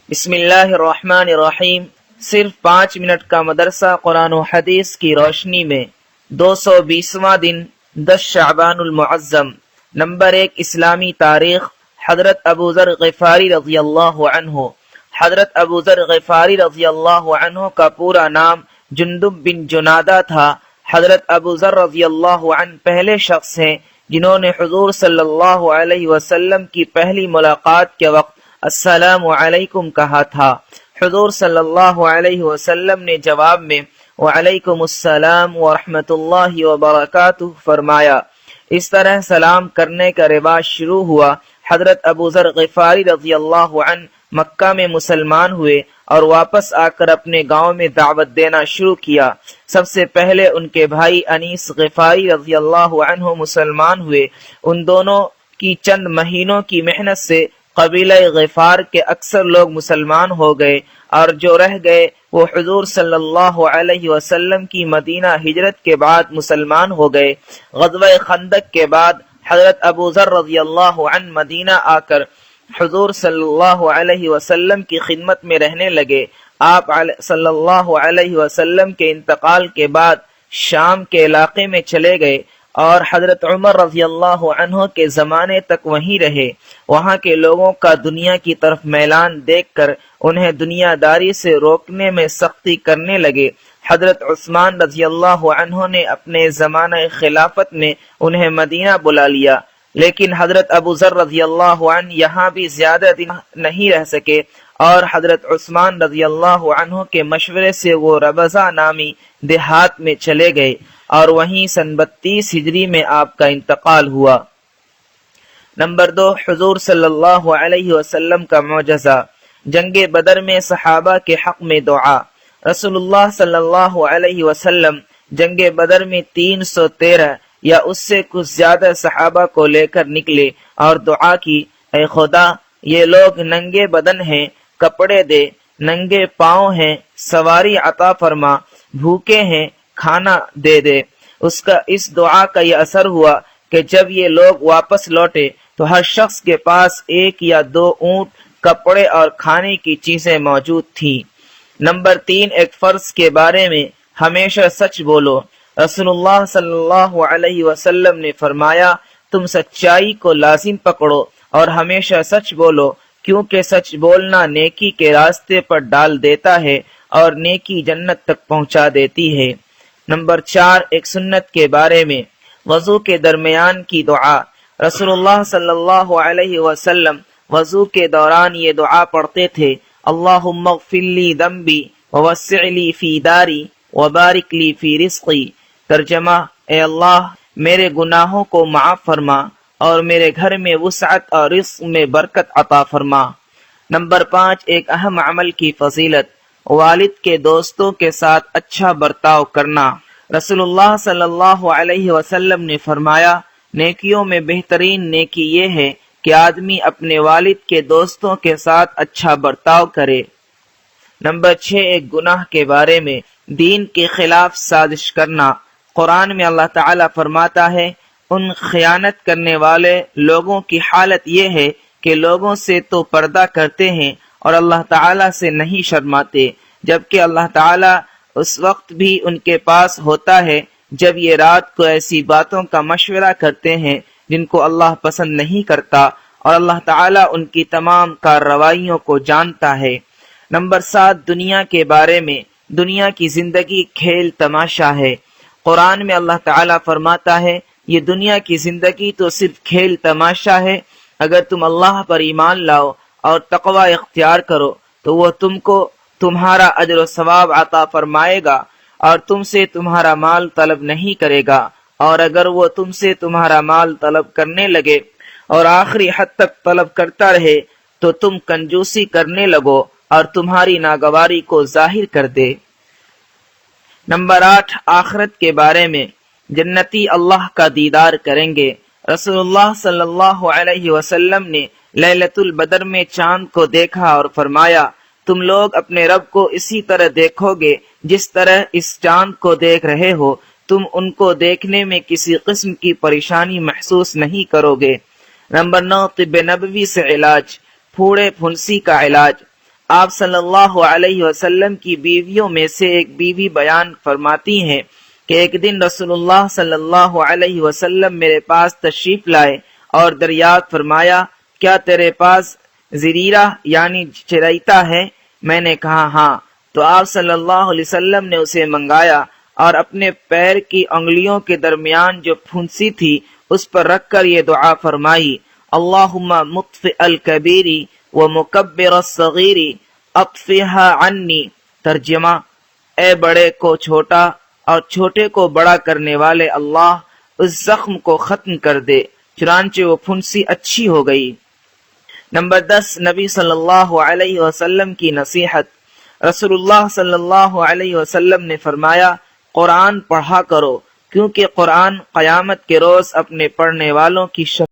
بسم اللہ الرحمن الرحیم۔ صرف 5 منٹ کا مدرسہ قرآن و حدیث کی روشنی میں 220واں دن 10 شعبان المعظم۔ نمبر 1 اسلامی تاریخ۔ حضرت ابو ذر غفاری رضی اللہ عنہ۔ حضرت ابو ذر غفاری رضی اللہ عنہ کا پورا نام جندب بن جنادہ تھا۔ حضرت ابو ذر رضی اللہ عنہ پہلے شخص ہیں جنہوں نے حضور صلی اللہ علیہ وسلم کی پہلی ملاقات کے وقت السلام علیکم کہا تھا۔ حضور صلی اللہ علیہ وسلم نے جواب میں وعلیکم السلام ورحمۃ اللہ وبرکاتہ فرمایا۔ اس طرح سلام کرنے کا رواج شروع ہوا۔ حضرت ابو ذر غفاری رضی اللہ عنہ مکہ میں مسلمان ہوئے اور واپس آ کر اپنے گاؤں میں دعوت دینا شروع کیا۔ سب سے پہلے ان کے بھائی انیس غفاری رضی اللہ عنہ مسلمان ہوئے۔ ان دونوں کی چند مہینوں کی محنت سے قبیلہ غفار کے اکثر لوگ مسلمان ہو گئے، اور جو رہ گئے وہ حضور صلی اللہ علیہ وسلم کی مدینہ ہجرت کے بعد مسلمان ہو گئے۔ غزوہ خندق کے بعد حضرت ابو ذر رضی اللہ عنہ مدینہ آ کر حضور صلی اللہ علیہ وسلم کی خدمت میں رہنے لگے۔ آپ صلی اللہ علیہ وسلم کے انتقال کے بعد شام کے علاقے میں چلے گئے اور حضرت عمر رضی اللہ عنہ کے زمانے تک وہیں رہے۔ وہاں کے لوگوں کا دنیا کی طرف میلان دیکھ کر انہیں دنیا داری سے روکنے میں سختی کرنے لگے۔ حضرت عثمان رضی اللہ عنہ نے اپنے زمانہ خلافت میں انہیں مدینہ بلا لیا، لیکن حضرت ابو ذر رضی اللہ عنہ یہاں بھی زیادہ دن نہیں رہ سکے، اور حضرت عثمان رضی اللہ عنہ کے مشورے سے وہ ربضہ نامی دیہات میں چلے گئے اور وہیں سن 32 ہجری میں آپ کا انتقال ہوا۔ نمبر 2 حضور صلی اللہ علیہ وسلم کا معجزہ۔ جنگ بدر میں صحابہ کے حق میں دعا۔ رسول اللہ صلی اللہ علیہ وسلم جنگ بدر میں 313 یا اس سے کچھ زیادہ صحابہ کو لے کر نکلے اور دعا کی، اے خدا یہ لوگ ننگے بدن ہیں، کپڑے دے، ننگے پاؤں ہیں، سواری عطا فرما، بھوکے ہیں، کھانا دے دے۔ اس دعا کا یہ اثر ہوا کہ جب یہ لوگ واپس لوٹے تو ہر شخص کے پاس 1 یا 2 اونٹ، کپڑے اور کھانے کی چیزیں موجود تھیں۔ نمبر 3 ایک فرض کے بارے میں ہمیشہ سچ بولو۔ رسول اللہ صلی اللہ علیہ وسلم نے فرمایا، تم سچائی کو لازم پکڑو اور ہمیشہ سچ بولو، کیونکہ سچ بولنا نیکی کے راستے پر ڈال دیتا ہے اور نیکی جنت تک پہنچا دیتی ہے۔ نمبر 4 ایک سنت کے بارے میں وضو کے درمیان کی دعا۔ رسول اللہ صلی اللہ علیہ وسلم وضو کے دوران یہ دعا پڑھتے تھے، اللہم اغفر لی ذنبی ووسع لی فی داری وبارک لی فی رزقی۔ ترجمہ، اے اللہ میرے گناہوں کو معاف فرما اور میرے گھر میں وسعت اور رزق میں برکت عطا فرما۔ نمبر 5 ایک اہم عمل کی فضیلت۔ والد کے دوستوں کے ساتھ اچھا برتاؤ کرنا۔ رسول اللہ صلی اللہ علیہ وسلم نے فرمایا، نیکیوں میں بہترین نیکی یہ ہے کہ آدمی اپنے والد کے دوستوں کے ساتھ اچھا برتاؤ کرے۔ نمبر 6 ایک گناہ کے بارے میں دین کے خلاف سازش کرنا۔ قرآن میں اللہ تعالیٰ فرماتا ہے، ان خیانت کرنے والے لوگوں کی حالت یہ ہے کہ لوگوں سے تو پردہ کرتے ہیں اور اللہ تعالیٰ سے نہیں شرماتے، جبکہ اللہ تعالیٰ اس وقت بھی ان کے پاس ہوتا ہے جب یہ رات کو ایسی باتوں کا مشورہ کرتے ہیں جن کو اللہ پسند نہیں کرتا، اور اللہ تعالیٰ ان کی تمام کارروائیوں کو جانتا ہے۔ نمبر 7 دنیا کے بارے میں دنیا کی زندگی کھیل تماشا ہے۔ قرآن میں اللہ تعالیٰ فرماتا ہے، یہ دنیا کی زندگی تو صرف کھیل تماشا ہے، اگر تم اللہ پر ایمان لاؤ اور تقوی اختیار کرو تو وہ تم کو تمہارا اجر و ثواب عطا فرمائے گا اور تم سے تمہارا مال طلب نہیں کرے گا، اور اگر وہ تم سے تمہارا مال طلب کرنے لگے اور آخری حد تک طلب کرتا رہے تو تم کنجوسی کرنے لگو اور تمہاری ناگواری کو ظاہر کر دے۔ نمبر 8 آخرت کے بارے میں جنتی اللہ کا دیدار کریں گے۔ رسول اللہ صلی اللہ علیہ وسلم نے لیلۃ البدر میں چاند کو دیکھا اور فرمایا، تم لوگ اپنے رب کو اسی طرح دیکھو گے جس طرح اس چاند کو دیکھ رہے ہو، تم ان کو دیکھنے میں کسی قسم کی پریشانی محسوس نہیں کرو گے۔ نمبر 9 طب نبوی سے علاج۔ پھوڑے پھنسی کا علاج۔ آپ صلی اللہ علیہ وسلم کی بیویوں میں سے ایک بیوی بیان فرماتی ہیں کہ ایک دن رسول اللہ صلی اللہ علیہ وسلم میرے پاس تشریف لائے اور دریافت فرمایا، کیا تیرے پاس زریرہ یعنی چریتا ہے؟ میں نے کہا ہاں۔ تو آپ صلی اللہ علیہ وسلم نے اسے منگایا اور اپنے پیر کی انگلیوں کے درمیان جو پھنسی تھی اس پر رکھ کر یہ دعا فرمائی، اللہم مطفئ الکبیری ومکبر الصغیری اطفئها عنی۔ ترجمہ، اے بڑے کو چھوٹا اور چھوٹے کو بڑا کرنے والے اللہ، اس زخم کو ختم کر دے۔ چنانچہ وہ پھنسی اچھی ہو گئی۔ نمبر 10، نبی صلی اللہ علیہ وسلم کی نصیحت۔ رسول اللہ صلی اللہ علیہ وسلم نے فرمایا، قرآن پڑھا کرو، کیونکہ قرآن قیامت کے روز اپنے پڑھنے والوں کی